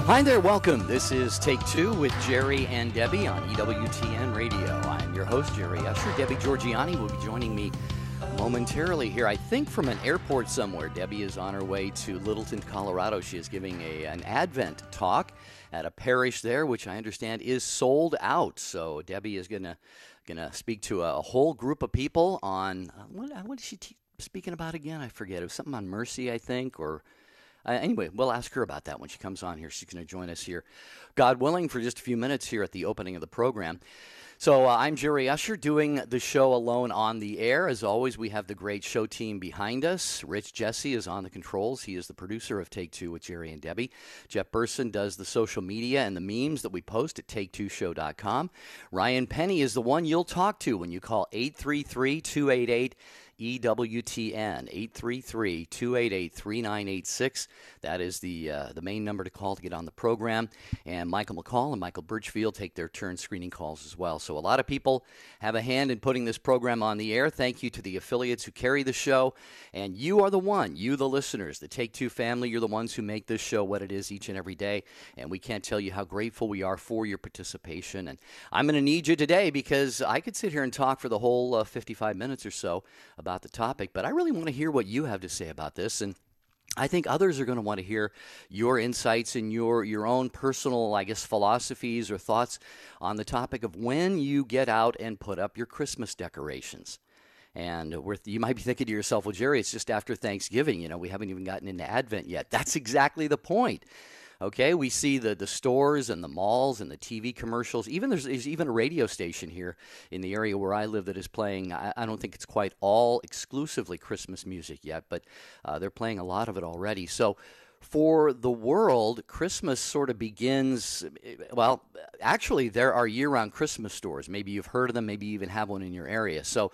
Hi there, welcome. This is Take Two with Jerry and Debbie on EWTN Radio. I'm your host, Jerry Usher. Debbie Georgiani will be joining me momentarily here, I think from an airport somewhere. Debbie is on her way to Littleton, Colorado. She is giving an Advent talk at a parish there, which I understand is sold out. So Debbie is gonna speak to a whole group of people on, what is she speaking about again? I forget. It was something on mercy, I think, or... Anyway, we'll ask her about that when she comes on here. She's going to join us here, God willing, for just a few minutes here at the opening of the program. So I'm Jerry Usher doing the show alone on the air. As always, we have the great show team behind us. Rich Jesse is on the controls. He is the producer of Take Two with Jerry and Debbie. Jeff Burson does the social media and the memes that we post at take2show.com. Ryan Penny is the one you'll talk to when you call 833-288 EWTN, 833-288-3986. That is the main number to call to get on the program. And Michael McCall and Michael Birchfield take their turn screening calls as well. So a lot of people have a hand in putting this program on the air. Thank you to the affiliates who carry the show. And you are the one, you the listeners, the Take Two family. You're the ones who make this show what it is each and every day. And we can't tell you how grateful we are for your participation. And I'm going to need you today because I could sit here and talk for the whole 55 minutes or so about the topic, but I really want to hear what you have to say about this, and I think others are going to want to hear your insights and your own personal, I guess, philosophies or thoughts on the topic of when you get out and put up your Christmas decorations. And you might be thinking to yourself, well, Jerry, it's just after Thanksgiving. We haven't even gotten into Advent yet. That's exactly the point. Okay, we see the stores and the malls and the TV commercials. There's even a radio station here in the area where I live that is playing, I don't think it's quite all exclusively Christmas music yet, but they're playing a lot of it already. So for the world, Christmas sort of begins, well, actually there are year-round Christmas stores. Maybe you've heard of them, maybe you even have one in your area. So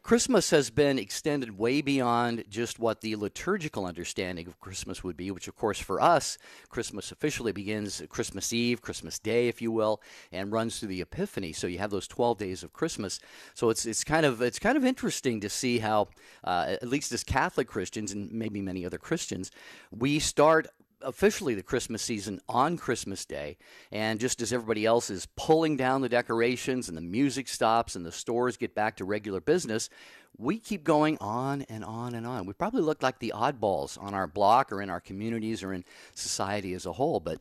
Christmas has been extended way beyond just what the liturgical understanding of Christmas would be, which, of course, for us, Christmas officially begins Christmas Eve, Christmas Day, if you will, and runs through the Epiphany. So you have those 12 days of Christmas. So it's kind of interesting to see how, at least as Catholic Christians and maybe many other Christians, we start officially the Christmas season on Christmas Day, and just as everybody else is pulling down the decorations and the music stops and the stores get back to regular business, we keep going on and on and on. We probably look like the oddballs on our block or in our communities or in society as a whole, but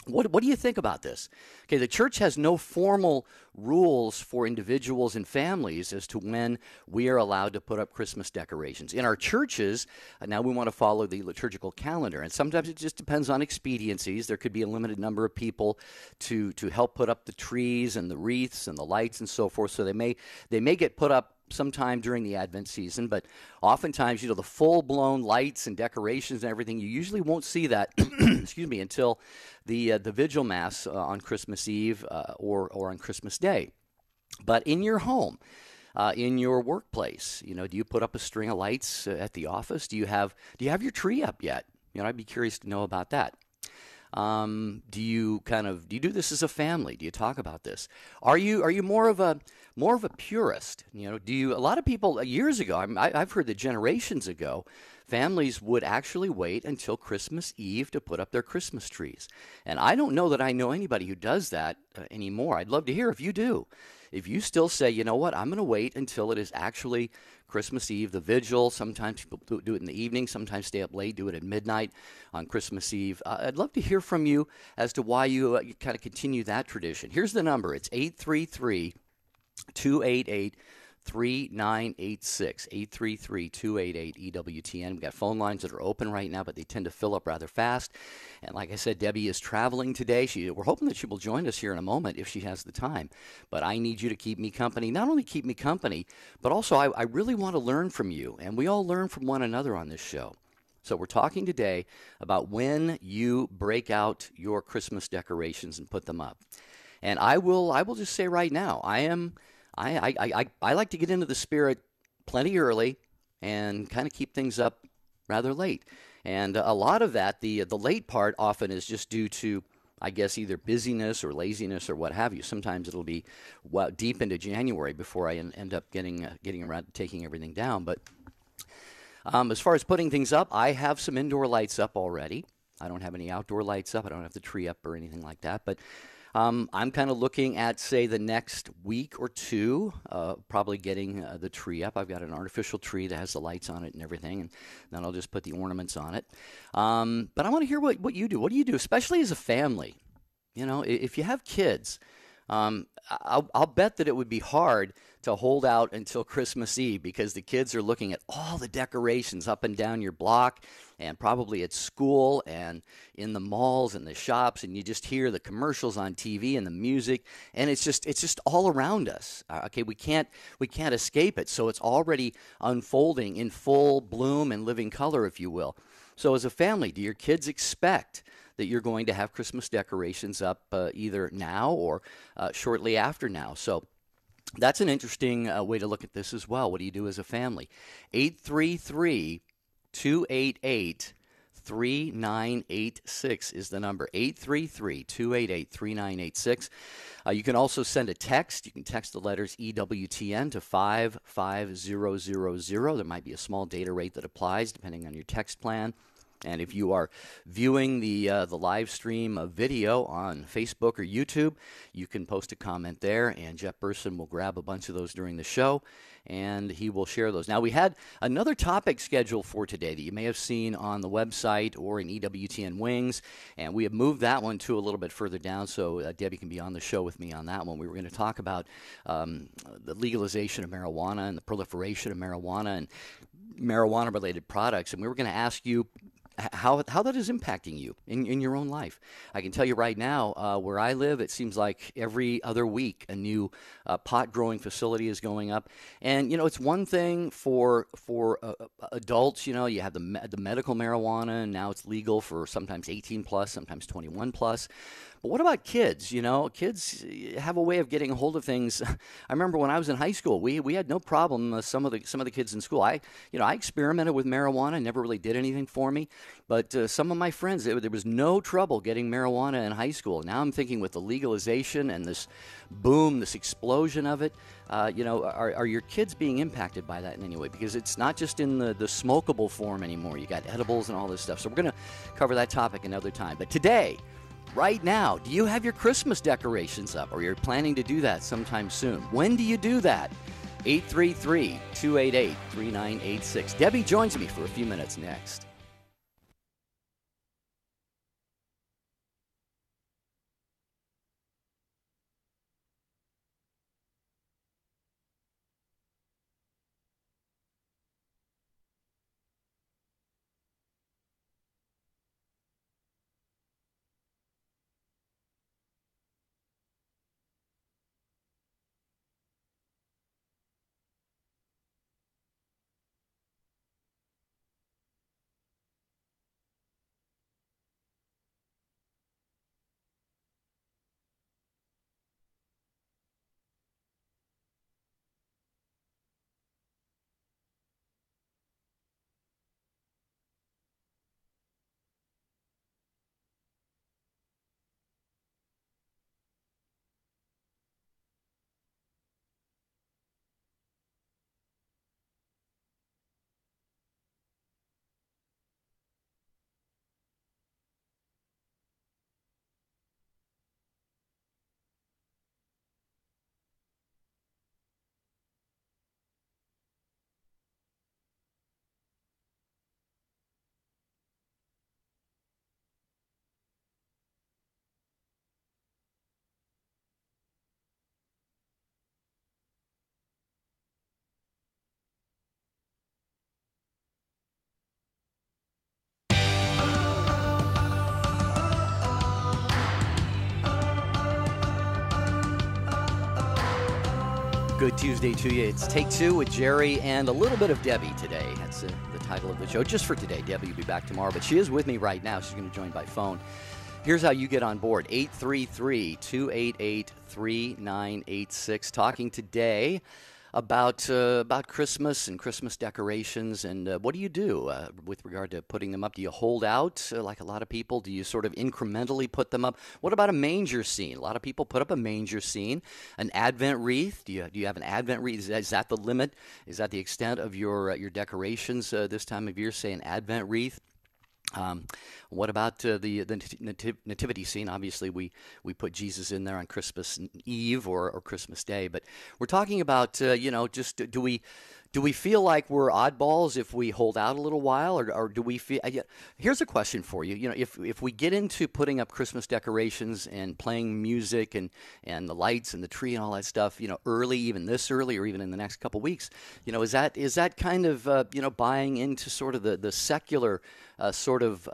what do you think about this? Okay, the church has no formal rules for individuals and families as to when we are allowed to put up Christmas decorations. In our churches, now we want to follow the liturgical calendar, and sometimes it just depends on expediencies. There could be a limited number of people to help put up the trees and the wreaths and the lights and so forth, so they may get put up sometime during the Advent season, but oftentimes, the full-blown lights and decorations and everything, you usually won't see that, excuse me, until the Vigil Mass on Christmas Eve or on Christmas Day. But in your home, in your workplace, do you put up a string of lights at the office? Do you have your tree up yet? I'd be curious to know about that. Do you do this as a family? Do you talk about this? Are you more of a purist? A lot of people years ago, I've heard that generations ago, families would actually wait until Christmas Eve to put up their Christmas trees. And I don't know that I know anybody who does that anymore. I'd love to hear if you do. If you still say, you know what, I'm going to wait until it is actually Christmas Eve, the vigil. Sometimes people do it in the evening, sometimes stay up late, do it at midnight on Christmas Eve. I'd love to hear from you as to why you kind of continue that tradition. Here's the number. It's 833-288-3986, 833-288-EWTN. We've got phone lines that are open right now, but they tend to fill up rather fast. And like I said, Debbie is traveling today. We're hoping that she will join us here in a moment if she has the time. But I need you to keep me company. Not only keep me company, but also I really want to learn from you. And we all learn from one another on this show. So we're talking today about when you break out your Christmas decorations and put them up. And I will just say right now, I like to get into the spirit plenty early and kind of keep things up rather late. And a lot of that, the late part often is just due to, I guess, either busyness or laziness or what have you. Sometimes it'll be deep into January before I end up getting around to taking everything down. But as far as putting things up, I have some indoor lights up already. I don't have any outdoor lights up. I don't have the tree up or anything like that. But I'm kind of looking at, say, the next week or two, probably getting the tree up. I've got an artificial tree that has the lights on it and everything, and then I'll just put the ornaments on it. But I want to hear what you do. What do you do, especially as a family? You know, if you have kids, I'll bet that it would be hard to hold out until Christmas Eve because the kids are looking at all the decorations up and down your block and probably at school and in the malls and the shops, and you just hear the commercials on TV and the music, and it's just all around us. Okay, we can't escape it. So it's already unfolding in full bloom and living color, if you will. So as a family, do your kids expect that you're going to have Christmas decorations up either now or shortly after now? So that's an interesting way to look at this as well. What do you do as a family? 833-288-3986 is the number. 833-288-3986. You can also send a text. You can text the letters EWTN to 55000. There might be a small data rate that applies depending on your text plan. And if you are viewing the live stream of video on Facebook or YouTube, you can post a comment there, and Jeff Burson will grab a bunch of those during the show, and he will share those. Now, we had another topic scheduled for today that you may have seen on the website or in EWTN Wings, and we have moved that one to a little bit further down so Debbie can be on the show with me on that one. We were going to talk about the legalization of marijuana and the proliferation of marijuana and marijuana-related products, and we were going to ask you how that is impacting you in your own life. I can tell you right now, where I live, it seems like every other week a new pot growing facility is going up. And, you know, it's one thing for adults. You know, you have the medical marijuana, and now it's legal for sometimes 18 plus, sometimes 21 plus. But what about kids? You know, kids have a way of getting a hold of things. I remember when I was in high school, we had no problem. Some of the kids in school, I experimented with marijuana. Never really did anything for me. But some of my friends, there was no trouble getting marijuana in high school. Now I'm thinking with the legalization and this boom, this explosion of it, are your kids being impacted by that in any way? Because it's not just in the smokable form anymore. You got edibles and all this stuff. So we're going to cover that topic another time. But today, right now, do you have your Christmas decorations up, or you're planning to do that sometime soon? When do you do that? 833-288-3986. Debbie joins me for a few minutes next. Good Tuesday to you. It's Take Two with Jerry and a little bit of Debbie today. That's the title of the show, just for today. Debbie will be back tomorrow, but she is with me right now. She's going to join by phone. Here's how you get on board. 833-288-3986. Talking today about Christmas and Christmas decorations, and what do you do with regard to putting them up? Do you hold out like a lot of people? Do you sort of incrementally put them up? What about a manger scene? A lot of people put up a manger scene. An Advent wreath? Do you have an Advent wreath? Is that the limit? Is that the extent of your decorations this time of year? Say an Advent wreath. Um, what about the nativity scene? Obviously, we put Jesus in there on Christmas Eve or Christmas Day, but we're talking about just do we feel like we're oddballs if we hold out a little while, or do we feel? Here's a question for you. If we get into putting up Christmas decorations and playing music and the lights and the tree and all that stuff, early, even this early, or even in the next couple weeks, is that kind of buying into sort of the secular sort of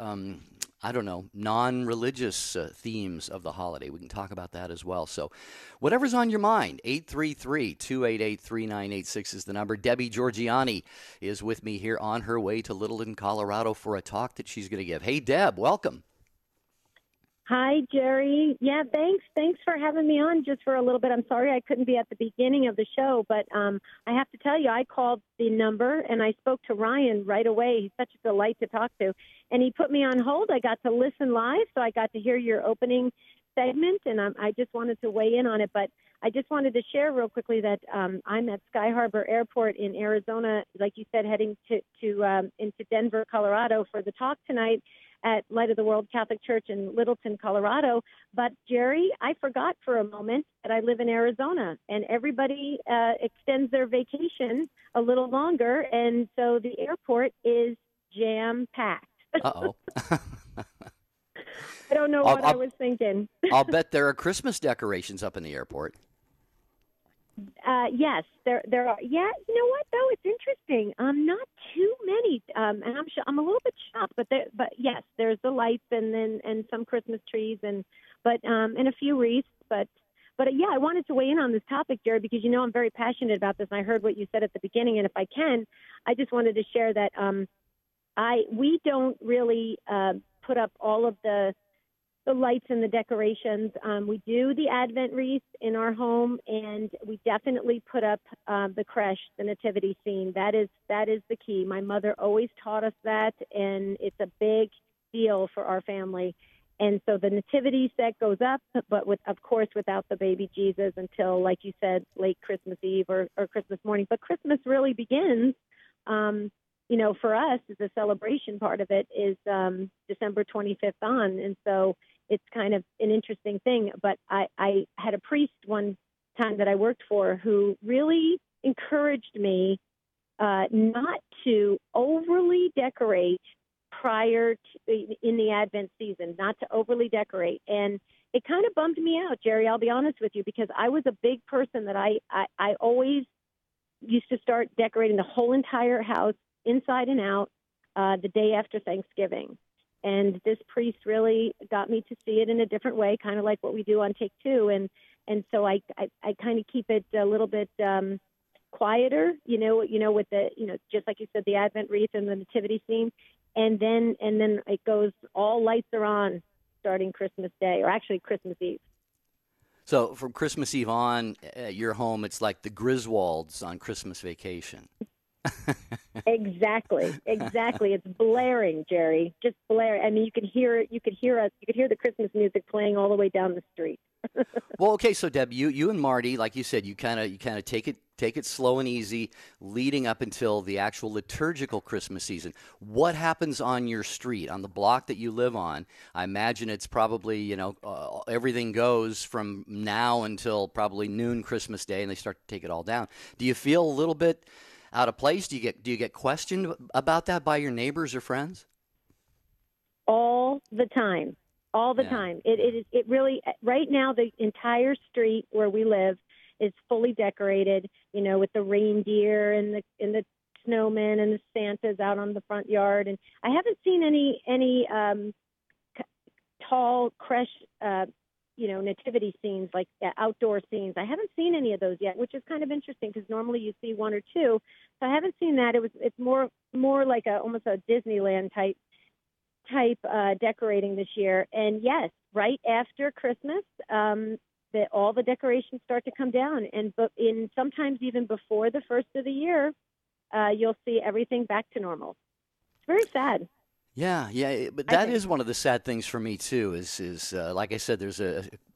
I don't know, non-religious themes of the holiday. We can talk about that as well. So whatever's on your mind, 833-288-3986 is the number. Debbie Georgiani is with me here on her way to Littleton, Colorado for a talk that she's going to give. Hey, Deb, welcome. Hi, Jerry. Yeah, thanks. Thanks for having me on just for a little bit. I'm sorry I couldn't be at the beginning of the show, but I have to tell you, I called the number and I spoke to Ryan right away. He's such a delight to talk to. And he put me on hold. I got to listen live, so I got to hear your opening segment, and I just wanted to weigh in on it. But I just wanted to share real quickly that I'm at Sky Harbor Airport in Arizona, like you said, heading into Denver, Colorado for the talk tonight at Light of the World Catholic Church in Littleton, Colorado. But, Jerry, I forgot for a moment that I live in Arizona, and everybody extends their vacation a little longer, and so the airport is jam-packed. Uh-oh. I don't know what I was thinking. I'll bet there are Christmas decorations up in the airport. Yes, there are. Yeah, you know what though? It's interesting. Not too many, and I'm a little bit shocked. But yes, there's the lights and some Christmas trees and a few wreaths. But yeah, I wanted to weigh in on this topic, Jared, because I'm very passionate about this. And I heard what you said at the beginning, and if I can, I just wanted to share that we don't really put up all of the lights and the decorations. We do the Advent wreath in our home, and we definitely put up the creche, the nativity scene. That is the key. My mother always taught us that, and it's a big deal for our family. And so the nativity set goes up, but of course without the baby Jesus until, like you said, late Christmas Eve or Christmas morning. But Christmas really begins. For us, the celebration part of it is December 25th on, and so it's kind of an interesting thing. But I had a priest one time that I worked for who really encouraged me not to overly decorate in the Advent season, not to overly decorate. And it kind of bummed me out, Jerry, I'll be honest with you, because I was a big person that I always used to start decorating the whole entire house inside and out the day after Thanksgiving. And this priest really got me to see it in a different way, kind of like what we do on Take Two. And so I kind of keep it a little bit quieter, with the, just like you said, the Advent wreath and the nativity scene. And then it goes, all lights are on starting Christmas Day, or actually Christmas Eve. So from Christmas Eve on, at your home, it's like the Griswolds on Christmas Vacation. Exactly. It's blaring, Jerry. Just blaring. I mean, you could hear it. You could hear the Christmas music playing all the way down the street. Well, okay. So, Deb, you and Marty, like you said, you kind of take it slow and easy, leading up until the actual liturgical Christmas season. What happens on your street, on the block that you live on? I imagine it's probably everything goes from now until probably noon Christmas Day, and they start to take it all down. Do you feel a little bit out of place? Do you get questioned about that by your neighbors or friends? All the time. It really, right now, the entire street where we live is fully decorated, with the reindeer and the snowmen and the Santas out on the front yard. And I haven't seen any tall creche, nativity scenes, like outdoor scenes. I haven't seen any of those yet, which is kind of interesting because normally you see one or two. So I haven't seen that. It's more like almost a Disneyland type decorating this year. And yes, right after Christmas, all the decorations start to come down, but sometimes even before the first of the year, you'll see everything back to normal. It's very sad. Yeah, but that is one of the sad things for me too. Is like I said, there's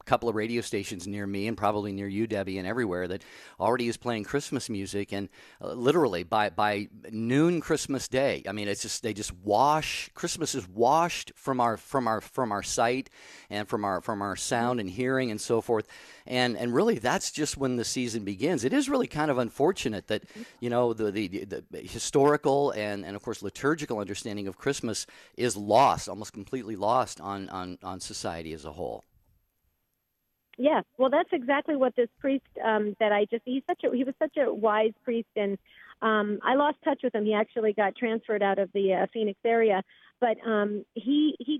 couple of radio stations near me and probably near you, Debbie, and everywhere that already is playing Christmas music. And literally by noon Christmas Day, I mean, it's just they just wash. Christmas is washed from our sight and from our sound and hearing and so forth. And really, that's just when the season begins. It is really kind of unfortunate that the historical and of course liturgical understanding of Christmas is lost, almost completely lost on society as a whole. Yeah, well, that's exactly what this priest he was such a wise priest, and I lost touch with him. He actually got transferred out of the Phoenix area, but he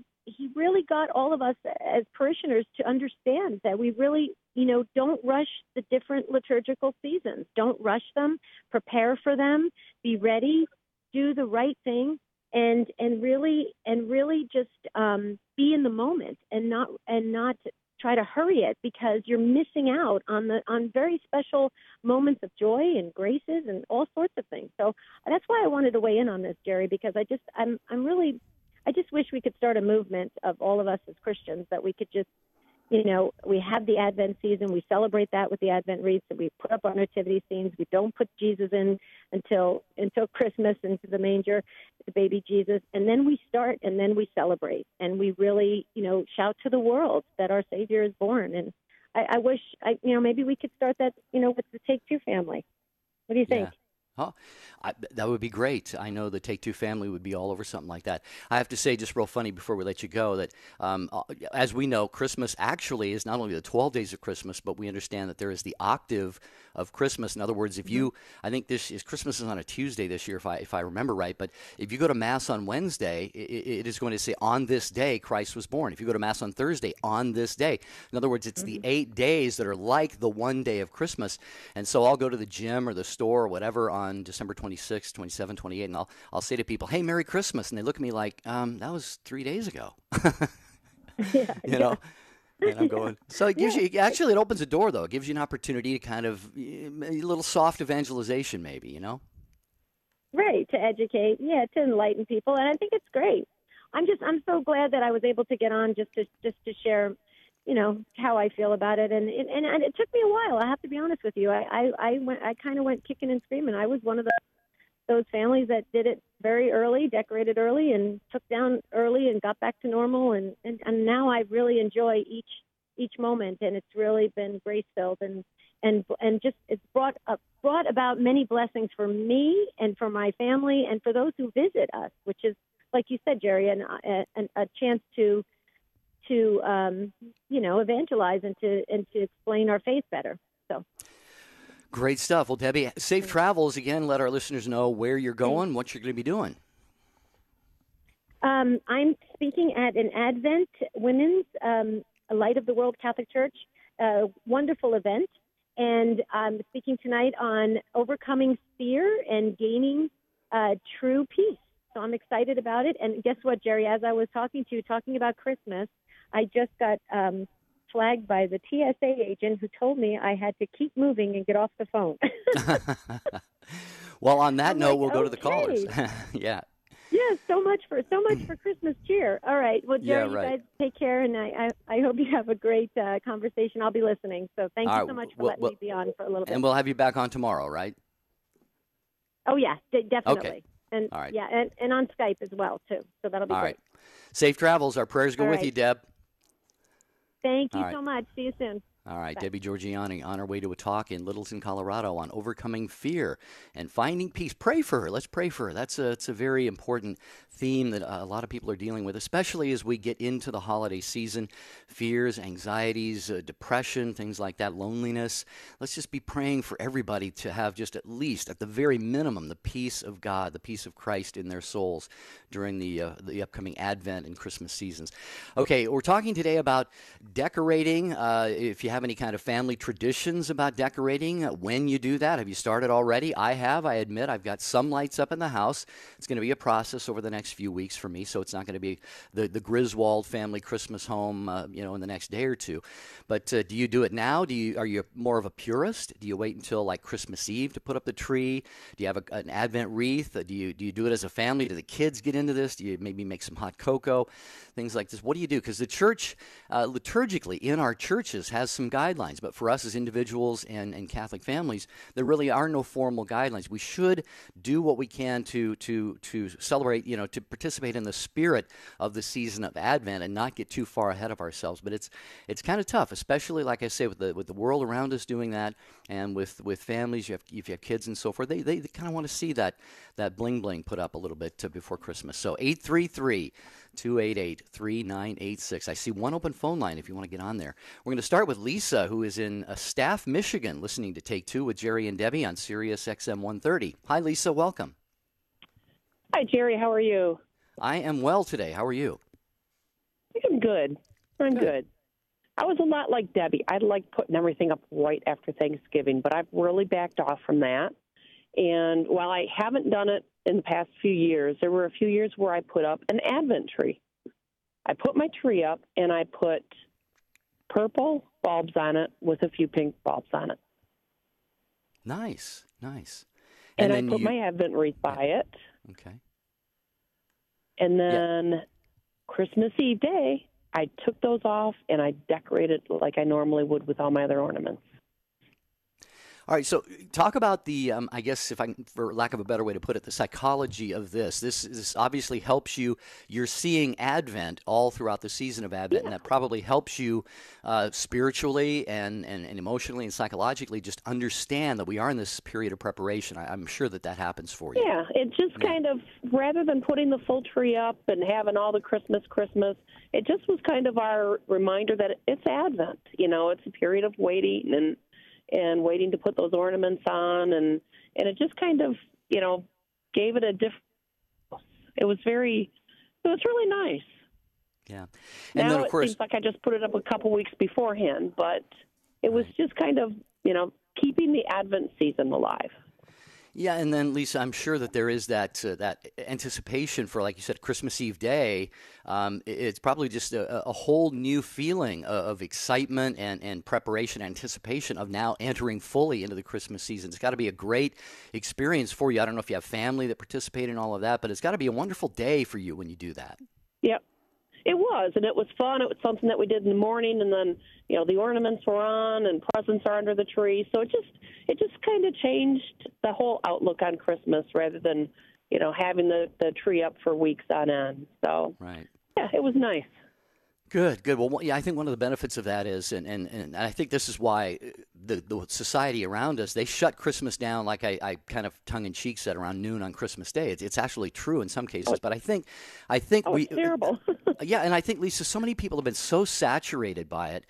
really got all of us as parishioners to understand that we really, don't rush the different liturgical seasons. Don't rush them. Prepare for them. Be ready. Do the right thing, and really just be in the moment and not try to hurry it, because you're missing out on very special moments of joy and graces and all sorts of things. So that's why I wanted to weigh in on this, Jerry, because I just wish we could start a movement of all of us as Christians, that we could just, we have the Advent season, we celebrate that with the Advent wreaths, and we put up our nativity scenes. We don't put Jesus in until Christmas into the manger, the baby Jesus, and then we start, and then we celebrate, and we really, shout to the world that our Savior is born. And I wish, maybe we could start that, with the Take Two family. What do you think? Yeah. Oh, that would be great. I know the Take Two family would be all over something like that. I have to say, just real funny before we let you go, that as we know, Christmas actually is not only the 12 days of Christmas, but we understand that there is the octave of Christmas. In other words, if you, I think Christmas is on a Tuesday this year, if I remember right, but if you go to Mass on Wednesday, it is going to say, on this day, Christ was born. If you go to Mass on Thursday, on this day. In other words, it's the 8 days that are like the one day of Christmas. And so I'll go to the gym or the store or whatever on December 26, 27, 28, and I'll say to people, hey, Merry Christmas. And they look at me like, that was 3 days ago. Yeah, And I'm going, so it gives you, actually it opens a door, though. It gives you an opportunity to kind of, a little soft evangelization maybe, Right, to educate, to enlighten people, and I think it's great. I'm so glad that I was able to get on just to share, how I feel about it, and it took me a while. I have to be honest with you. I kind of went kicking and screaming. I was one of those families that did it very early, decorated early, and took down early, and got back to normal, and now I really enjoy each moment, and it's really been grace filled, and just it's brought about many blessings for me and for my family and for those who visit us, which is, like you said, Jerry, a chance to evangelize and to explain our faith better. So great stuff. Well, Debbie, safe travels again. Let our listeners know where you're going, what you're going to be doing. I'm speaking at an Advent Women's Light of the World Catholic Church, wonderful event, and I'm speaking tonight on overcoming fear and gaining true peace. So I'm excited about it. And guess what, Jerry? As I was talking about Christmas, I just got flagged by the TSA agent who told me I had to keep moving and get off the phone. Well, on that note, we'll go to the callers. Yeah. Yeah, so much for Christmas cheer. All right. Well, Jerry, you guys take care, and I hope you have a great conversation. I'll be listening. So thank you so much for letting me be on for a little bit. And we'll have you back on tomorrow, right? Oh, yeah, definitely. Okay. And all right. Yeah, and on Skype as well, too. So that'll be all great. Right. Safe travels. Our prayers go with you, Deb. Thank you so much. See you soon. All right, Bye. Debbie Georgiani on her way to a talk in Littleton, Colorado on overcoming fear and finding peace. Pray for her. Let's pray for her. It's a very important theme that a lot of people are dealing with, especially as we get into the holiday season. Fears, anxieties, depression, things like that, loneliness. Let's just be praying for everybody to have just at least, at the very minimum, the peace of God, the peace of Christ in their souls during the upcoming Advent and Christmas seasons. Okay, we're talking today about decorating. If you you have any kind of family traditions about decorating when you do that? Have you started already? I have. I admit I've got some lights up in the house. It's going to be a process over the next few weeks for me, so it's not going to be the Griswold family Christmas home, in the next day or two. But do you do it now? Are you more of a purist? Do you wait until like Christmas Eve to put up the tree? Do you have an Advent wreath? Do you do it as a family? Do the kids get into this? Do you maybe make some hot cocoa? Things like this. What do you do? Because the church, liturgically, in our churches, has some guidelines. But for us as individuals and Catholic families, there really are no formal guidelines. We should do what we can to celebrate, to participate in the spirit of the season of Advent and not get too far ahead of ourselves. But it's kind of tough, especially, like I say, with the world around us doing that, and with families, if you have kids and so forth, they kind of want to see that bling bling put up a little bit before Christmas. So 833-288-3986. I see one open phone line if you want to get on there. We're going to start with Lisa, who is in Staff, Michigan, listening to Take Two with Jerry and Debbie on Sirius XM 130. Hi, Lisa. Welcome. Hi, Jerry. How are you? I am well today. How are you? I'm good. I'm good. I was a lot like Debbie. I like putting everything up right after Thanksgiving, but I've really backed off from that. And while I haven't done it in the past few years, there were a few years where I put up an Advent tree. I put my tree up, and I put purple bulbs on it with a few pink bulbs on it. Nice. And I put my Advent wreath by it. Okay. And then Christmas Eve day, I took those off, and I decorated like I normally would with all my other ornaments. All right, so talk about the, I guess, for lack of a better way to put it, the psychology of this. This obviously helps you. You're seeing Advent all throughout the season of Advent, and that probably helps you spiritually and emotionally and psychologically just understand that we are in this period of preparation. I'm sure that happens for you. Yeah, it just kind of, rather than putting the full tree up and having all the Christmas, it just was kind of our reminder that it's Advent. It's a period of waiting and waiting to put those ornaments on, and it just kind of, gave it a different. It was really nice. Yeah, and now then, of course, it seems like I just put it up a couple weeks beforehand, but it was just kind of, keeping the Advent season alive. Yeah, and then, Lisa, I'm sure that there is that anticipation for, like you said, Christmas Eve day. It's probably just a whole new feeling of excitement and preparation, anticipation of now entering fully into the Christmas season. It's got to be a great experience for you. I don't know if you have family that participate in all of that, but it's got to be a wonderful day for you when you do that. Yep. It was, and it was fun. It was something that we did in the morning, and then, the ornaments were on and presents are under the tree. So it just kind of changed the whole outlook on Christmas rather than, having the tree up for weeks on end. So, right. Yeah, it was nice. Good. Well, yeah, I think one of the benefits of that is, and I think this is why the society around us, they shut Christmas down, like I kind of tongue-in-cheek said, around noon on Christmas Day. It's actually true in some cases, but I think it's terrible. Yeah, and I think, Lisa, so many people have been so saturated by it.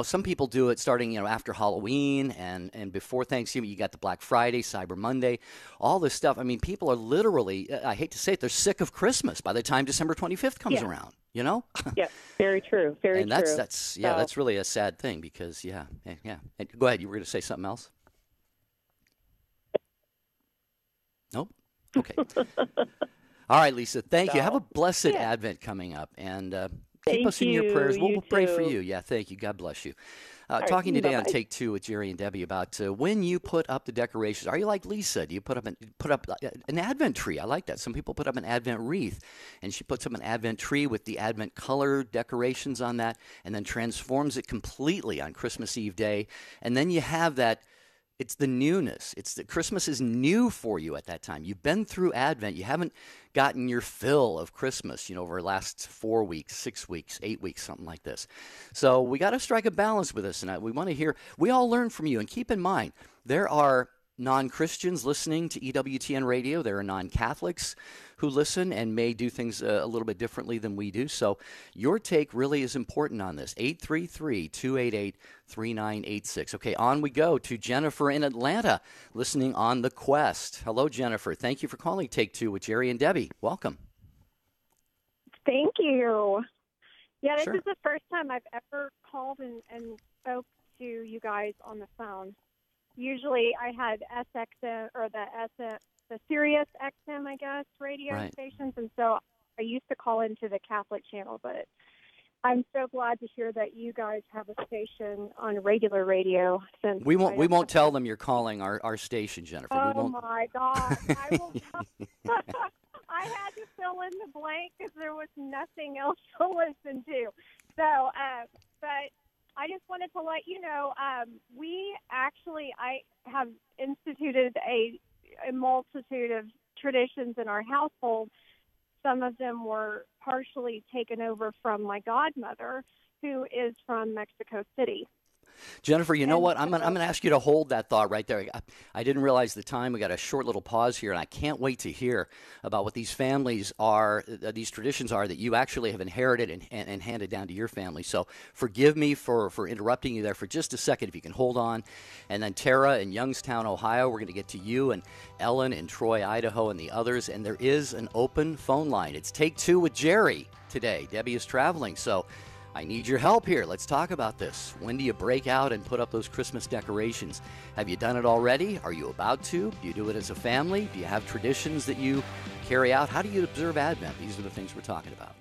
Some people do it starting, after Halloween and before Thanksgiving. You got the Black Friday, Cyber Monday, all this stuff. I mean, people are literally, I hate to say it, they're sick of Christmas by the time December 25th comes around. Yeah, very true. Very and true. That's really a sad thing because yeah. And go ahead. You were going to say something else? Nope. Okay. All right, Lisa. Thank you. Have a blessed Advent coming up, and keep us in your prayers. We'll pray for you. Yeah. Thank you. God bless you. Talking today on Take Two with Jerry and Debbie about when you put up the decorations. Are you like Lisa? Do you put up an Advent tree? I like that. Some people put up an Advent wreath, and she puts up an Advent tree with the Advent color decorations on that, and then transforms it completely on Christmas Eve day. And then you have that. It's the newness. Christmas is new for you at that time. You've been through Advent. You haven't gotten your fill of Christmas, over the last 4 weeks, 6 weeks, 8 weeks, something like this. So we got to strike a balance with this, and we want to hear. We all learn from you, and keep in mind there are non-Christians listening to EWTN radio. There are non-Catholics who listen and may do things a little bit differently than we do. So your take really is important on this. 833-288-3986. Okay, on we go to Jennifer in Atlanta, listening on The Quest. Hello, Jennifer. Thank you for calling Take Two with Jerry and Debbie. Welcome. Thank you. Yeah, this Sure. is the first time I've ever called and spoke to you guys on the phone. Usually I had SXM or the Sirius XM, I guess, radio stations, and so I used to call into the Catholic channel, but I'm so glad to hear that you guys have a station on regular radio. Since we won't tell them you're calling our station, Jennifer. Oh my God! I will. I had to fill in the blank because there was nothing else to listen to. So, but I just wanted to let you know, I have instituted a multitude of traditions in our household. Some of them were partially taken over from my godmother, who is from Mexico City. Jennifer, you know what? I'm going to ask you to hold that thought right there. I didn't realize the time. We got a short little pause here, and I can't wait to hear about what these families are, these traditions are that you actually have inherited and handed down to your family. So forgive me for interrupting you there for just a second, if you can hold on. And then Tara in Youngstown, Ohio, we're going to get to you, and Ellen in Troy, Idaho, and the others. And there is an open phone line. It's Take Two with Jerry today. Debbie is traveling, so I need your help here. Let's talk about this. When do you break out and put up those Christmas decorations? Have you done it already? Are you about to? Do you do it as a family? Do you have traditions that you carry out? How do you observe Advent? These are the things we're talking about.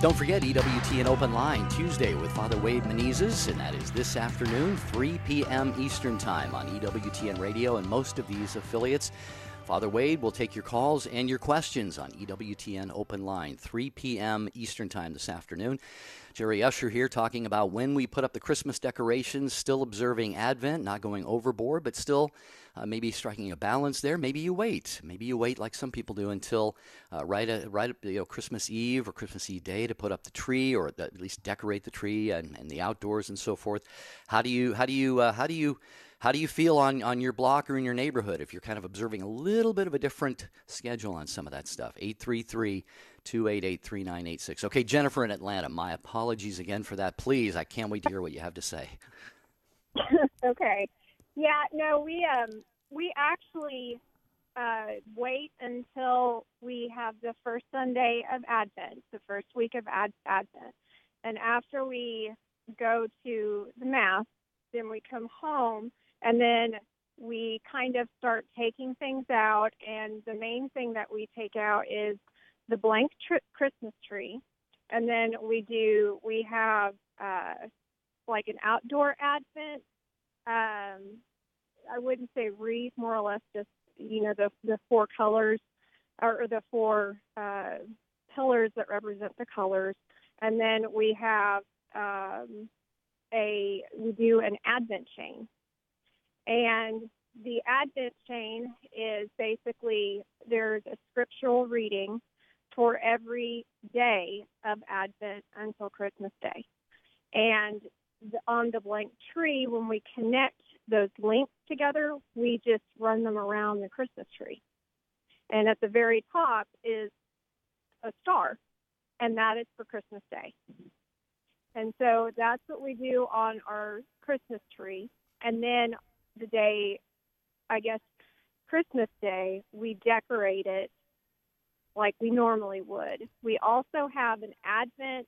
Don't forget EWTN Open Line Tuesday with Father Wade Menezes, and that is this afternoon, 3 p.m. Eastern Time on EWTN Radio and most of these affiliates. Father Wade will take your calls and your questions on EWTN Open Line, 3 p.m. Eastern Time this afternoon. Jerry Usher here talking about when we put up the Christmas decorations, still observing Advent, not going overboard, but still maybe striking a balance there. Maybe you wait. Maybe you wait like some people do until right at Christmas Eve or Christmas Eve Day to put up the tree, or at least decorate the tree and the outdoors and so forth. How do you feel on your block or in your neighborhood if you're kind of observing a little bit of a different schedule on some of that stuff? 833-288-3986. Okay, Jennifer in Atlanta, my apologies again for that. Please, I can't wait to hear what you have to say. Okay. Yeah, no, we actually wait until we have the first Sunday of Advent, the first week of Advent. And after we go to the Mass, then we come home, and then we kind of start taking things out. And the main thing that we take out is the blank Christmas tree. And then we have like an outdoor Advent. I wouldn't say wreath, more or less just the four colors or the four pillars that represent the colors. And then we have we do an Advent chain. And the Advent chain is basically there's a scriptural reading for every day of Advent until Christmas Day. And on the blank tree, when we connect those links together, we just run them around the Christmas tree. And at the very top is a star, and that is for Christmas Day. And so that's what we do on our Christmas tree. And then the day, I guess, Christmas Day, we decorate it like we normally would. We also have an Advent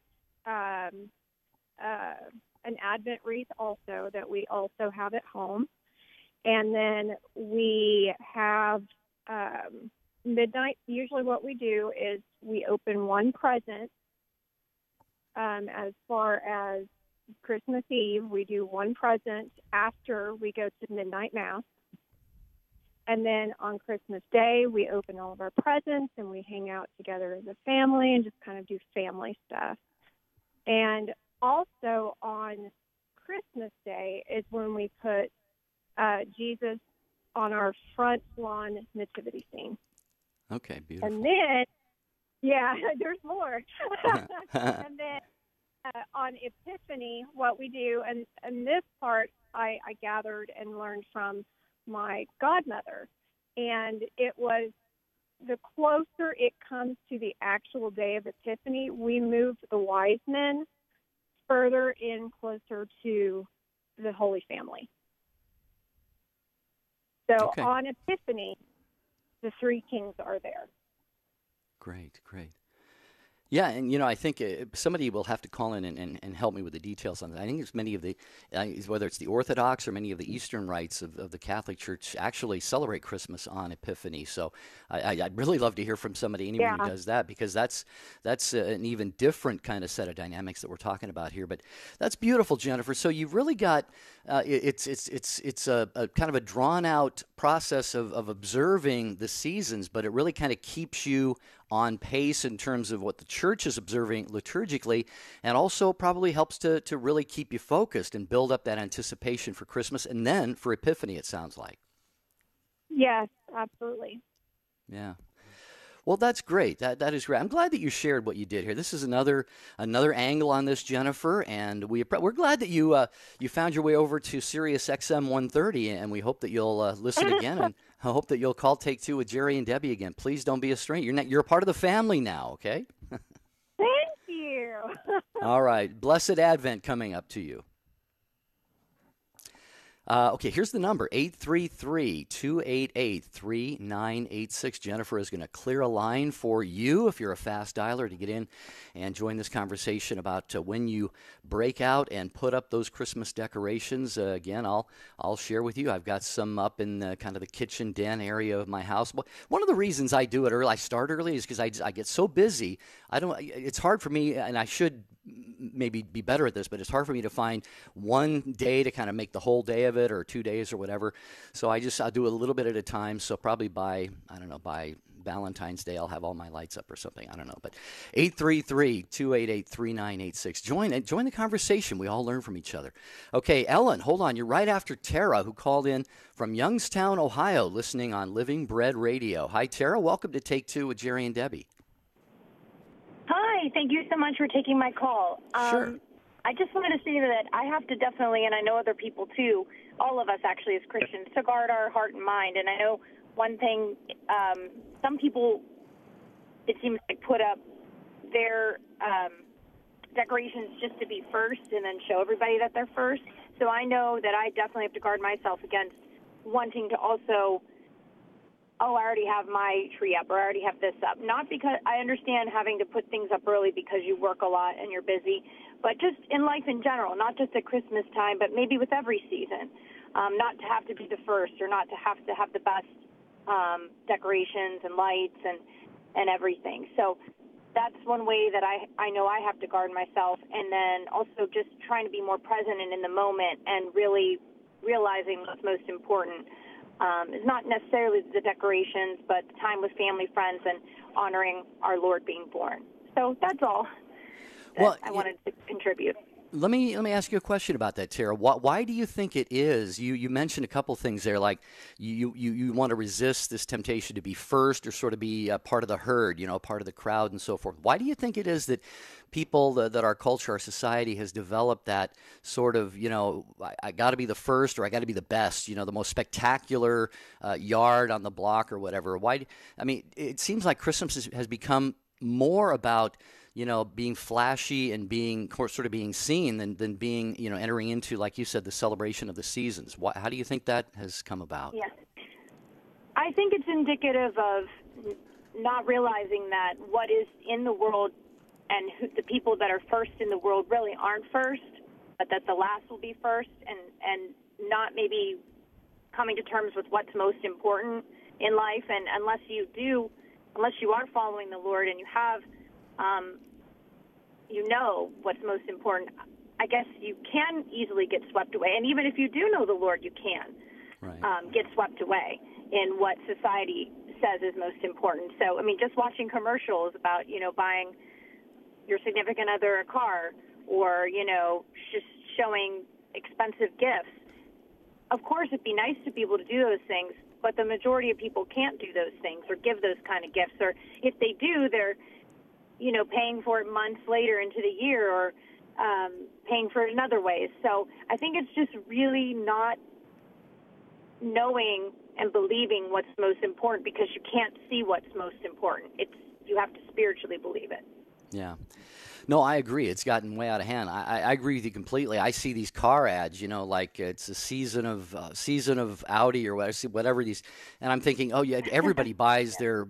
wreath also that we also have at home. And then we have midnight. Usually what we do is we open one present. As far as Christmas Eve, we do one present after we go to midnight mass. And then on Christmas Day, we open all of our presents and we hang out together as a family and just kind of do family stuff. And also on Christmas Day is when we put Jesus on our front lawn nativity scene. Okay, beautiful. And then, yeah, there's more. And then on Epiphany, what we do, and this part I gathered and learned from my godmother, and it was the closer it comes to the actual day of Epiphany, we move the wise men further in closer to the Holy Family. So Okay. on Epiphany, the three kings are there. Great, great. Yeah, and I think somebody will have to call in and help me with the details on that. I think it's many of the, whether it's the Orthodox or many of the Eastern rites of the Catholic Church actually celebrate Christmas on Epiphany. So I'd really love to hear from anyone who does that, because that's an even different kind of set of dynamics that we're talking about here. But that's beautiful, Jennifer. So you've really got it's a kind of a drawn out process of observing the seasons, but it really kind of keeps you on pace in terms of what the church is observing liturgically, and also probably helps to really keep you focused and build up that anticipation for Christmas and then for Epiphany, it sounds like. Yes, absolutely. Yeah. Well, that's great. That is great. I'm glad that you shared what you did here. This is another angle on this, Jennifer, and we're glad that you found your way over to Sirius XM 130, and we hope that you'll listen again, and I hope that you'll call Take Two with Jerry and Debbie again. Please don't be a stranger. You're a part of the family now, okay? Thank you. All right. Blessed Advent coming up to you. Okay, here's the number, 833-288-3986. Jennifer is going to clear a line for you if you're a fast dialer to get in and join this conversation about when you break out and put up those Christmas decorations. Again, I'll share with you. I've got some up in kind of the kitchen den area of my house. One of the reasons I do it early, I start early, is because I get so busy. It's hard for me, and I should maybe be better at this, but it's hard for me to find one day to kind of make the whole day of it, or 2 days or whatever. So I'll do a little bit at a time. So probably by Valentine's Day, I'll have all my lights up or something. I don't know. But 833-288-3986. Join the conversation. We all learn from each other. Okay, Ellen, hold on. You're right after Tara, who called in from Youngstown, Ohio, listening on Living Bread Radio. Hi, Tara. Welcome to Take Two with Jerry and Debbie. Hi, thank you so much for taking my call. Sure. I just wanted to say that I have to definitely, and I know other people too, all of us actually as Christians, to guard our heart and mind. And I know one thing, some people, it seems like, put up their decorations just to be first and then show everybody that they're first. So I know that I definitely have to guard myself against wanting to also, I already have my tree up, or I already have this up. Not because I understand having to put things up early because you work a lot and you're busy, but just in life in general, not just at Christmas time, but maybe with every season, not to have to be the first, or not to have the best decorations and lights and everything. So that's one way that I know I have to guard myself. And then also just trying to be more present and in the moment, and really realizing what's most important. is not necessarily the decorations, but time with family, friends, and honoring our Lord being born. So that's all that I wanted to contribute. Let me ask you a question about that, Tara. Why do you think it is? You mentioned a couple things there, like you want to resist this temptation to be first or sort of be a part of the herd, part of the crowd and so forth. Why do you think it is that people, that our culture, our society has developed that sort of, I got to be the first or I got to be the best, the most spectacular yard on the block or whatever? It seems like Christmas has become more about being flashy and being seen than being, entering into, like you said, the celebration of the seasons. How do you think that has come about? Yes. I think it's indicative of not realizing that what is in the world and the people that are first in the world really aren't first, but that the last will be first, and not maybe coming to terms with what's most important in life. And unless you are following the Lord and you have what's most important, I guess you can easily get swept away. And even if you do know the Lord, you can get swept away in what society says is most important. So, just watching commercials about, buying your significant other a car or, just showing expensive gifts. Of course, it'd be nice to be able to do those things, but the majority of people can't do those things or give those kind of gifts. Or if they do, they're paying for it months later into the year or paying for it in other ways. So I think it's just really not knowing and believing what's most important because you can't see what's most important. You have to spiritually believe it. Yeah. No, I agree. It's gotten way out of hand. I agree with you completely. I see these car ads, like it's a season of Audi or whatever these, and I'm thinking, oh yeah, everybody buys their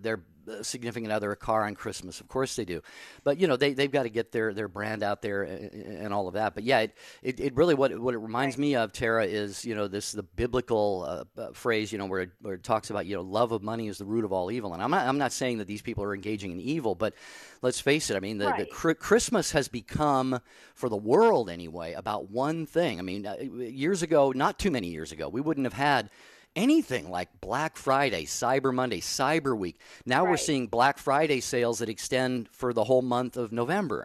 significant other a car on Christmas. Of course they do, but they've got to get their brand out there and all of that. But yeah, it really what it reminds me of, Tara, is the biblical phrase where it talks about love of money is the root of all evil. And I'm not saying that these people are engaging in evil, but let's face it. The Christmas has become, for the world anyway, about one thing. Years ago, not too many years ago, we wouldn't have had anything like Black Friday, Cyber Monday, Cyber Week. Now we're seeing Black Friday sales that extend for the whole month of November.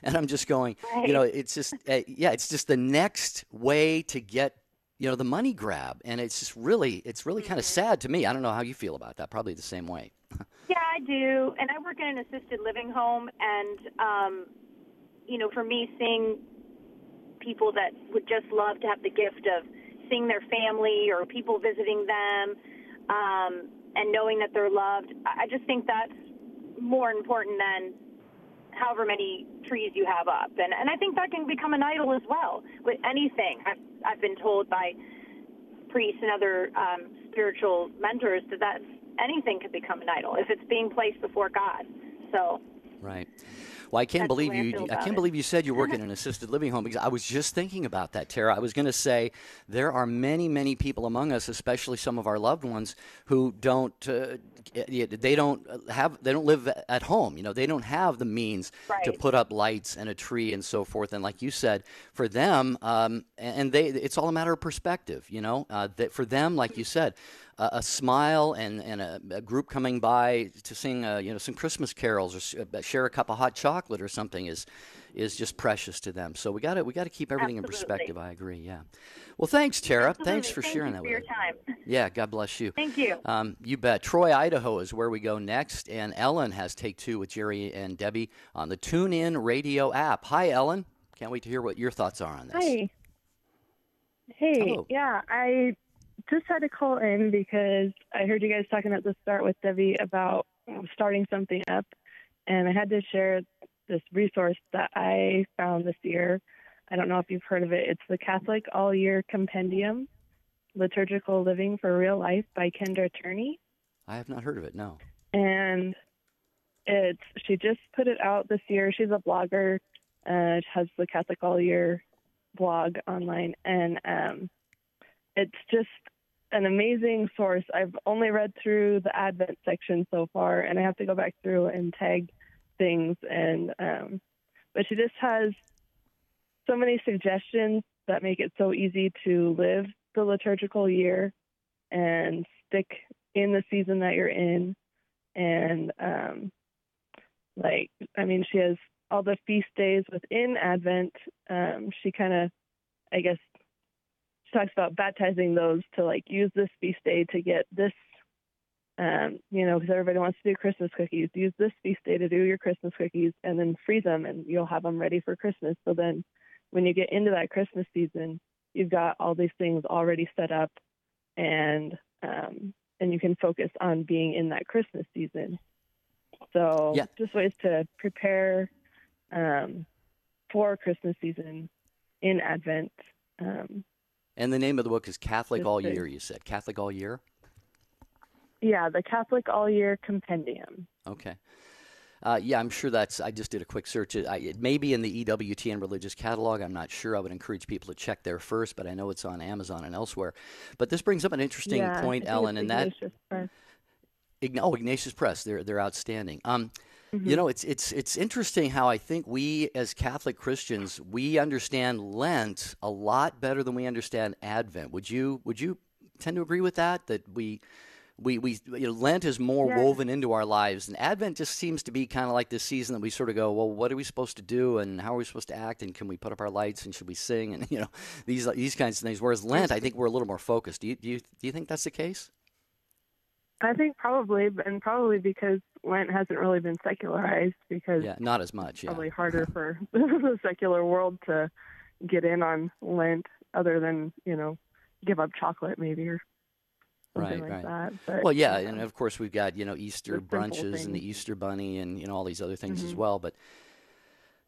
And I'm just going, it's just, it's just the next way to get, the money grab. And it's really kind of sad to me. I don't know how you feel about that. Probably the same way. Yeah, I do. And I work in an assisted living home. And, for me, seeing people that would just love to have the gift of seeing their family or people visiting them and knowing that they're loved, I just think that's more important than however many trees you have up. And I think that can become an idol as well with anything. I've been told by priests and other spiritual mentors that anything could become an idol if it's being placed before God. So right. Well, I can't believe you said you work in an assisted living home, because I was just thinking about that, Tara. I was going to say there are many, many people among us, especially some of our loved ones, who don't live at home. They don't have the means to put up lights and a tree and so forth. And like you said, for them, it's all a matter of perspective. That for them, like you said, a smile and a group coming by to sing some Christmas carols or share a cup of hot chocolate or something is just precious to them. So we got to keep everything in perspective. I agree. Yeah. Well, thanks, Tara. Absolutely. Thanks for sharing that with us. Thank you for your time. Yeah. God bless you. Thank you. You bet. Troy, Idaho is where we go next, and Ellen has Take Two with Jerry and Debbie on the TuneIn Radio app. Hi, Ellen. Can't wait to hear what your thoughts are on this. Hi. Hey. Hello. Yeah, I just had to call in because I heard you guys talking at the start with Debbie about starting something up, and I had to share this resource that I found this year. I don't know if you've heard of it. It's the Catholic All-Year Compendium, Liturgical Living for Real Life by Kendra Turney. I have not heard of it, no. And she just put it out this year. She's a blogger. She has the Catholic All-Year blog online, and it's just an amazing source. I've only read through the Advent section so far, and I have to go back through and tag things. And but she just has so many suggestions that make it so easy to live the liturgical year. and stick in the season that you're in. And she has all the feast days within Advent. She kind of, I guess, she talks about baptizing those to like use this feast day to get this, because everybody wants to do Christmas cookies. Use this feast day to do your Christmas cookies, and then freeze them, and you'll have them ready for Christmas. So then, when you get into that Christmas season, you've got all these things already set up, and you can focus on being in that Christmas season. So just ways to prepare for Christmas season in Advent. And the name of the book is Catholic All Year, you said. Catholic All Year? Yeah, the Catholic All Year Compendium. Okay. I'm sure I just did a quick search. It may be in the EWTN Religious Catalog. I'm not sure. I would encourage people to check there first, but I know it's on Amazon and elsewhere. But this brings up an interesting point, Ellen, and that... Ignatius Press. They're outstanding. It's interesting how I think we as Catholic Christians, we understand Lent a lot better than we understand Advent. Would you tend to agree with that? That we Lent is more woven into our lives, and Advent just seems to be kind of like this season that we sort of go, well, what are we supposed to do, and how are we supposed to act, and can we put up our lights, and should we sing, and these kinds of things. Whereas Lent, I think we're a little more focused. Do you think that's the case? I think probably because Lent hasn't really been secularized, because not as much. Probably harder for the secular world to get in on Lent, other than give up chocolate maybe or something like that. But, and of course we've got Easter brunches and the Easter Bunny and all these other things as well. But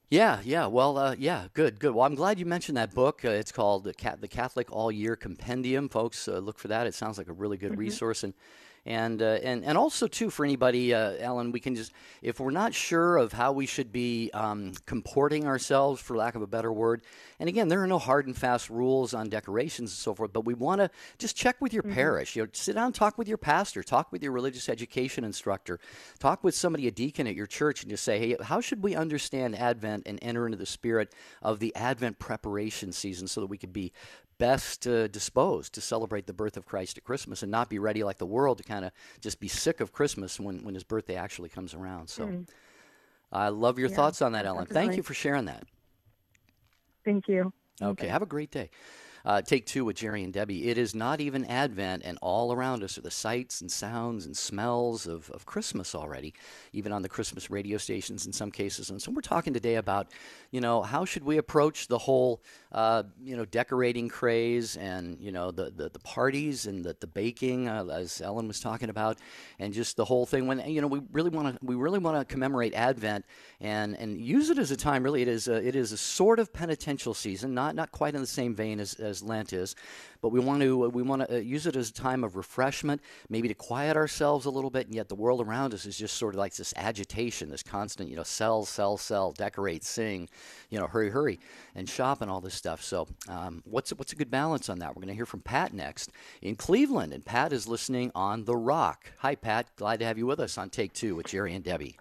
good. Well, I'm glad you mentioned that book. It's called the Catholic All Year Compendium. Folks, look for that. It sounds like a really good resource. And also, too, for anybody, Ellen, we can just, if we're not sure of how we should be comporting ourselves, for lack of a better word, and again, there are no hard and fast rules on decorations and so forth, but we want to just check with your parish. Sit down, talk with your pastor, talk with your religious education instructor, talk with somebody, a deacon at your church, and just say, hey, how should we understand Advent and enter into the spirit of the Advent preparation season so that we could be best disposed to celebrate the birth of Christ at Christmas and not be ready like the world to kind of just be sick of Christmas when his birthday actually comes around. So I love your thoughts on that, Ellen. Definitely. Thank you for sharing that. Thank you. Okay, have a great day. Take two with Jerry and Debbie. It is not even Advent, and all around us are the sights and sounds and smells of Christmas already, even on the Christmas radio stations in some cases. And so we're talking today about, how should we approach the whole, decorating craze and, the parties and the baking, as Ellen was talking about, and just the whole thing. When, we really want to commemorate Advent and use it as a time. Really, it is a sort of penitential season, not quite in the same vein as Lent is, but we want to use it as a time of refreshment, maybe to quiet ourselves a little bit, and yet the world around us is just sort of like this agitation, this constant, sell, decorate, sing, hurry, and shop and all this stuff. So what's a good balance on that? We're going to hear from Pat next in Cleveland, and Pat is listening on The Rock. Hi, Pat. Glad to have you with us on Take Two with Jerry and Debbie.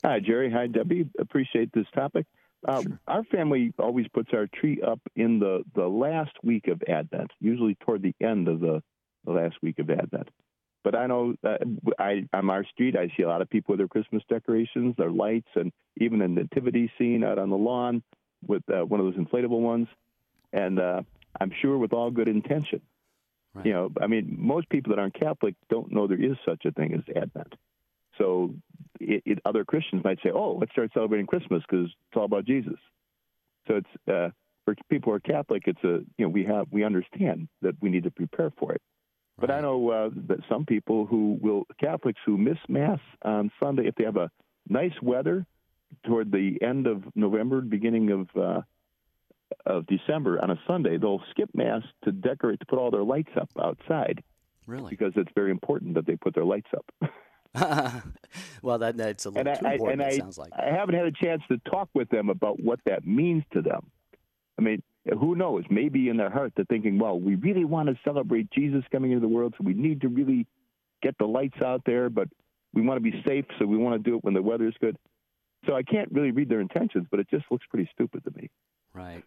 Hi, Jerry. Hi, Debbie. Appreciate this topic. Sure. Our family always puts our tree up in the last week of Advent, usually toward the end of the last week of Advent. But I know on our street, I see a lot of people with their Christmas decorations, their lights, and even a nativity scene out on the lawn with one of those inflatable ones. And I'm sure with all good intention. Right. Most people that aren't Catholic don't know there is such a thing as Advent. So other Christians might say, "Oh, let's start celebrating Christmas because it's all about Jesus." So it's for people who are Catholic, it's we understand that we need to prepare for it. Right. But I know that some people Catholics who miss Mass on Sunday, if they have a nice weather toward the end of November, beginning of December on a Sunday, they'll skip Mass to put all their lights up outside. Really? Because it's very important that they put their lights up. Well, that's a little too important, it sounds like. I haven't had a chance to talk with them about what that means to them. I mean, who knows? Maybe in their heart they're thinking, well, we really want to celebrate Jesus coming into the world, so we need to really get the lights out there, but we want to be safe, so we want to do it when the weather is good. So I can't really read their intentions, but it just looks pretty stupid to me. Right.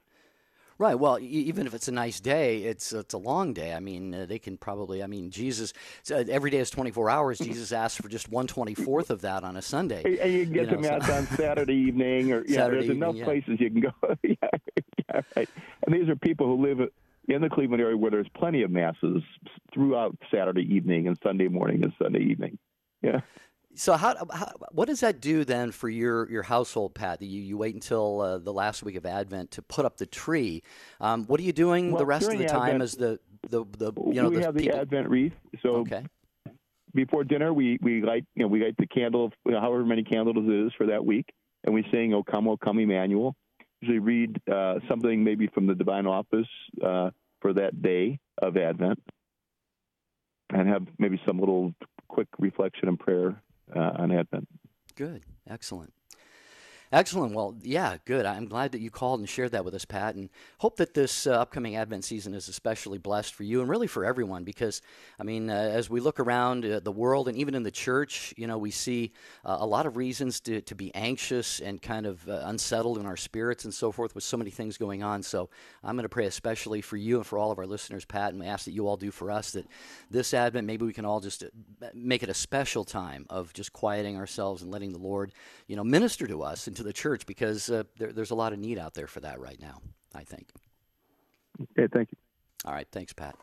Right. Well, even if it's a nice day, it's a long day. I mean, they can probably. I mean, Jesus. Every day is 24 hours. Jesus asked for just 1/24 of that on a Sunday. And you can get to Mass on Saturday evening, or Saturday there's enough evening, places you can go. Yeah, right. And these are people who live in the Cleveland area where there's plenty of masses throughout Saturday evening and Sunday morning and Sunday evening. Yeah. So what does that do then for your household, Pat? You wait until the last week of Advent to put up the tree. What are you doing the rest of the time? Advent, as the we have the Advent wreath. So okay. Before dinner, we light the candle, however many candles it is for that week, and we sing O Come, Emmanuel." Usually read something maybe from the Divine Office for that day of Advent, and have maybe some little quick reflection and prayer on Advent. Good. Excellent. Excellent. Well, yeah, good. I'm glad that you called and shared that with us, Pat, and hope that this upcoming Advent season is especially blessed for you and really for everyone because, I mean, as we look around the world and even in the church, we see a lot of reasons to be anxious and kind of unsettled in our spirits and so forth with so many things going on. So I'm going to pray especially for you and for all of our listeners, Pat, and ask that you all do for us that this Advent, maybe we can all just make it a special time of just quieting ourselves and letting the Lord, minister to us and to the church because there's a lot of need out there for that right now, I think. Okay, thank you. All right, thanks, Pat.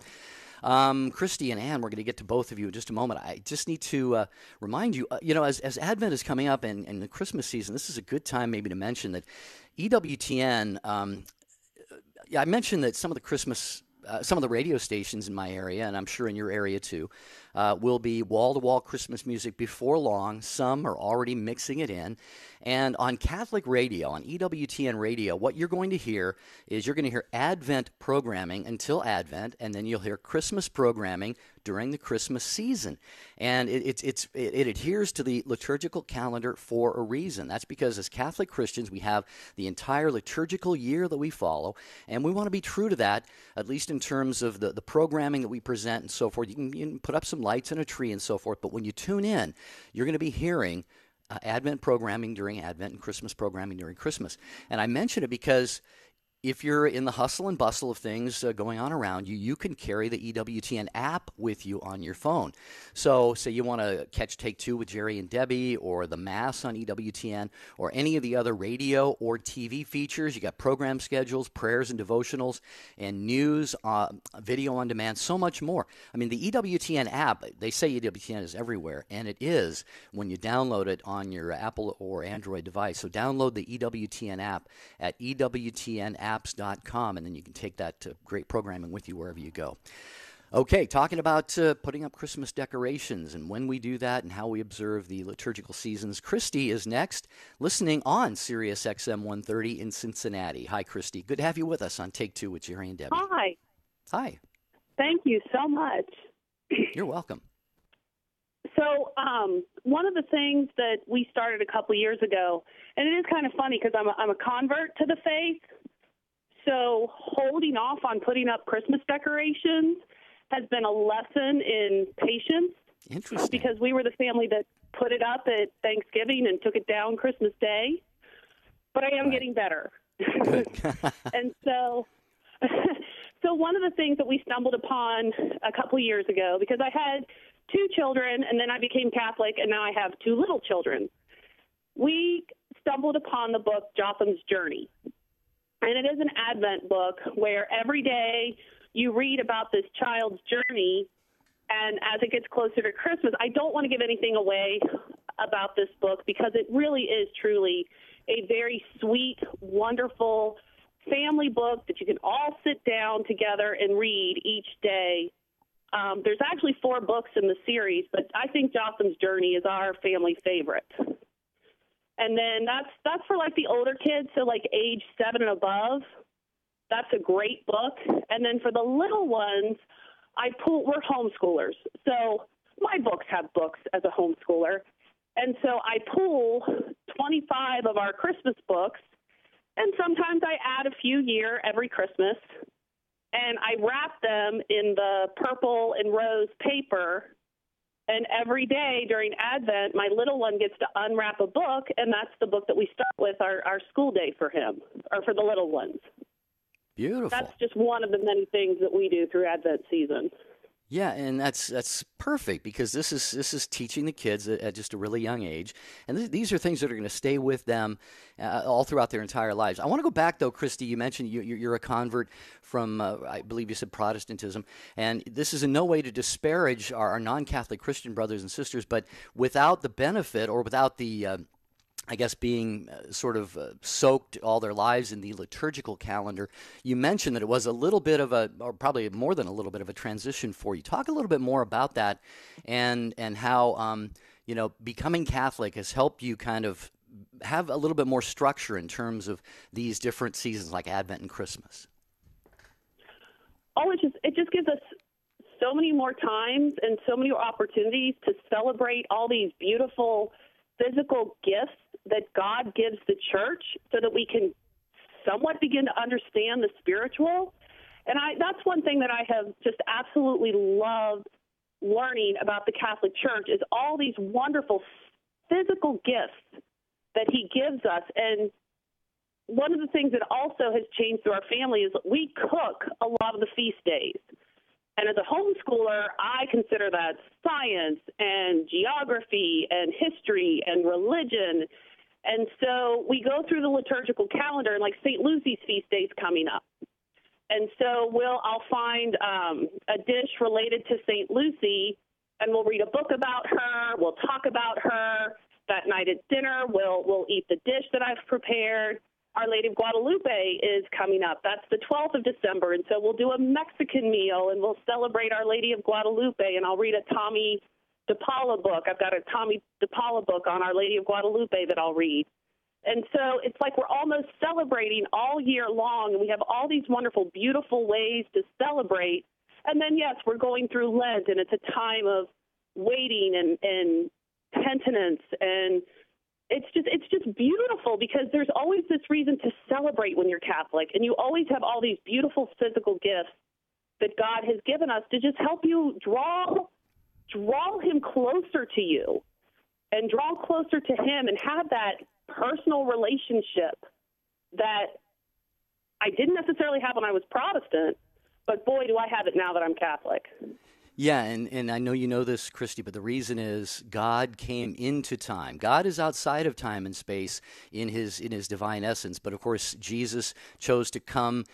Christy and Ann, we're going to get to both of you in just a moment. I just need to remind you, as Advent is coming up and the Christmas season, this is a good time maybe to mention that EWTN, I mentioned that some of the radio stations in my area, and I'm sure in your area too, will be wall-to-wall Christmas music before long. Some are already mixing it in. And on Catholic radio, on EWTN radio, what you're going to hear is you're going to hear Advent programming until Advent, and then you'll hear Christmas programming during the Christmas season. And it adheres to the liturgical calendar for a reason. That's because as Catholic Christians, we have the entire liturgical year that we follow, and we want to be true to that, at least in terms of the programming that we present and so forth. You can put up some lights and a tree and so forth, but when you tune in, you're going to be hearing Advent programming during Advent and Christmas programming during Christmas. And I mention it because if you're in the hustle and bustle of things going on around you, you can carry the EWTN app with you on your phone. So say you want to catch Take Two with Jerry and Debbie or the Mass on EWTN or any of the other radio or TV features. You got program schedules, prayers and devotionals, and news, video on demand, so much more. I mean, the EWTN app, they say EWTN is everywhere, and it is when you download it on your Apple or Android device. So download the EWTN app at EWTNapps.com, and then you can take that great programming with you wherever you go. Okay, talking about putting up Christmas decorations and when we do that and how we observe the liturgical seasons. Christy is next, listening on Sirius XM 130 in Cincinnati. Hi, Christy. Good to have you with us on Take Two with Jerry and Debbie. Hi. Hi. Thank you so much. You're welcome. So one of the things that we started a couple years ago, and it is kind of funny because I'm a convert to the faith, so holding off on putting up Christmas decorations has been a lesson in patience. Interesting. Because we were the family that put it up at Thanksgiving and took it down Christmas Day. But I am getting better. Good. And so one of the things that we stumbled upon a couple years ago, because I had 2 children and then I became Catholic and now I have 2 little children, we stumbled upon the book Jotham's Journey. And it is an Advent book where every day you read about this child's journey, and as it gets closer to Christmas, I don't want to give anything away about this book because it really is truly a very sweet, wonderful family book that you can all sit down together and read each day. There's actually 4 books in the series, but I think Jotham's Journey is our family favorite. And then that's for like the older kids, so like age 7 and above. That's a great book. And then for the little ones, we're homeschoolers. So my books have books as a homeschooler. And so I pull 25 of our Christmas books, and sometimes I add a few every Christmas, and I wrap them in the purple and rose paper. And every day during Advent, my little one gets to unwrap a book, and that's the book that we start with our school day for him, or for the little ones. Beautiful. That's just one of the many things that we do through Advent season. Yeah, and that's perfect because this is teaching the kids at just a really young age, and these are things that are going to stay with them all throughout their entire lives. I want to go back though, Christy. You mentioned you're a convert from, I believe you said Protestantism, and this is in no way to disparage our non-Catholic Christian brothers and sisters, but without the benefit or without the I guess being soaked all their lives in the liturgical calendar. You mentioned that it was a little bit of or probably more than a little bit of a transition for you. Talk a little bit more about that and how, becoming Catholic has helped you kind of have a little bit more structure in terms of these different seasons like Advent and Christmas. Oh, it just gives us so many more times and so many opportunities to celebrate all these beautiful physical gifts that God gives the church so that we can somewhat begin to understand the spiritual. And that's one thing that I have just absolutely loved learning about the Catholic Church is all these wonderful physical gifts that he gives us. And one of the things that also has changed through our family is we cook a lot of the feast days. And as a homeschooler, I consider that science and geography and history and religion. And so we go through the liturgical calendar, and like St. Lucy's feast day is coming up. And so I'll find a dish related to St. Lucy, and we'll read a book about her. We'll talk about her. That night at dinner, we'll eat the dish that I've prepared. Our Lady of Guadalupe is coming up. That's the 12th of December, and so we'll do a Mexican meal, and we'll celebrate Our Lady of Guadalupe, and I'll read a Tommy DePaula book. I've got a Tommy DePaula book on Our Lady of Guadalupe that I'll read. And so it's like we're almost celebrating all year long, and we have all these wonderful, beautiful ways to celebrate. And then, yes, we're going through Lent, and it's a time of waiting and penitence, and it's just beautiful because there's always this reason to celebrate when you're Catholic, and you always have all these beautiful physical gifts that God has given us to just help you draw him closer to you and draw closer to him and have that personal relationship that I didn't necessarily have when I was Protestant, but boy, do I have it now that I'm Catholic. Yeah, and I know you know this, Christy, but the reason is God came into time. God is outside of time and space in his divine essence, but of course Jesus chose to come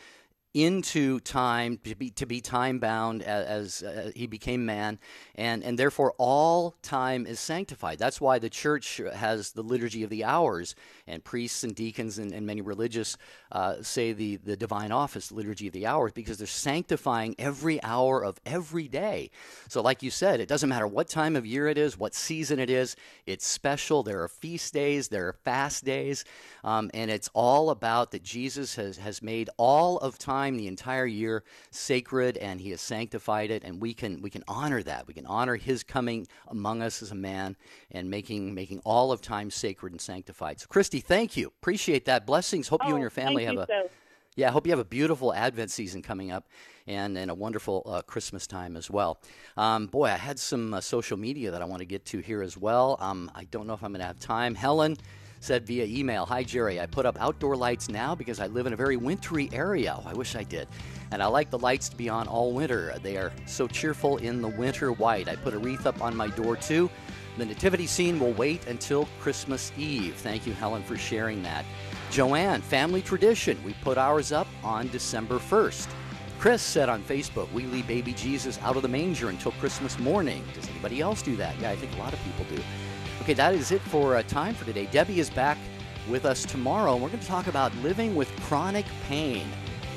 into time to be time bound as he became man, and therefore all time is sanctified. That's why the church has the liturgy of the hours, and priests and deacons and many religious say the divine office, the liturgy of the hours, because they're sanctifying every hour of every day. So like you said, it doesn't matter what time of year it is, what season it is, it's special. There are feast days, there are fast days, and it's all about that Jesus has made all of time, the entire year, sacred, and he has sanctified it, and we can honor that. We can honor his coming among us as a man and making all of time sacred and sanctified. So Christy, thank you. Appreciate that. Blessings. Hope you and your family have hope you have a beautiful Advent season coming up and a wonderful Christmas time as well. Boy, I had some social media that I want to get to here as well. I don't know if I'm going to have time. Helen said via email, "Hi, Jerry. I put up outdoor lights now because I live in a very wintry area." Oh, I wish I did. "And I like the lights to be on all winter. They are so cheerful in the winter white. I put a wreath up on my door, too. The nativity scene will wait until Christmas Eve." Thank you, Helen, for sharing that. Joanne, family tradition. We put ours up on December 1st. Chris said on Facebook, "We leave baby Jesus out of the manger until Christmas morning." Does anybody else do that? Yeah, I think a lot of people do. Okay, that is it for time for today. Debbie is back with us tomorrow, and we're going to talk about living with chronic pain.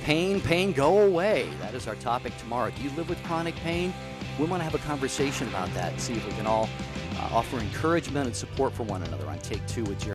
Pain, go away. That is our topic tomorrow. Do you live with chronic pain? We want to have a conversation about that and see if we can all offer encouragement and support for one another on Take Two with Jerry.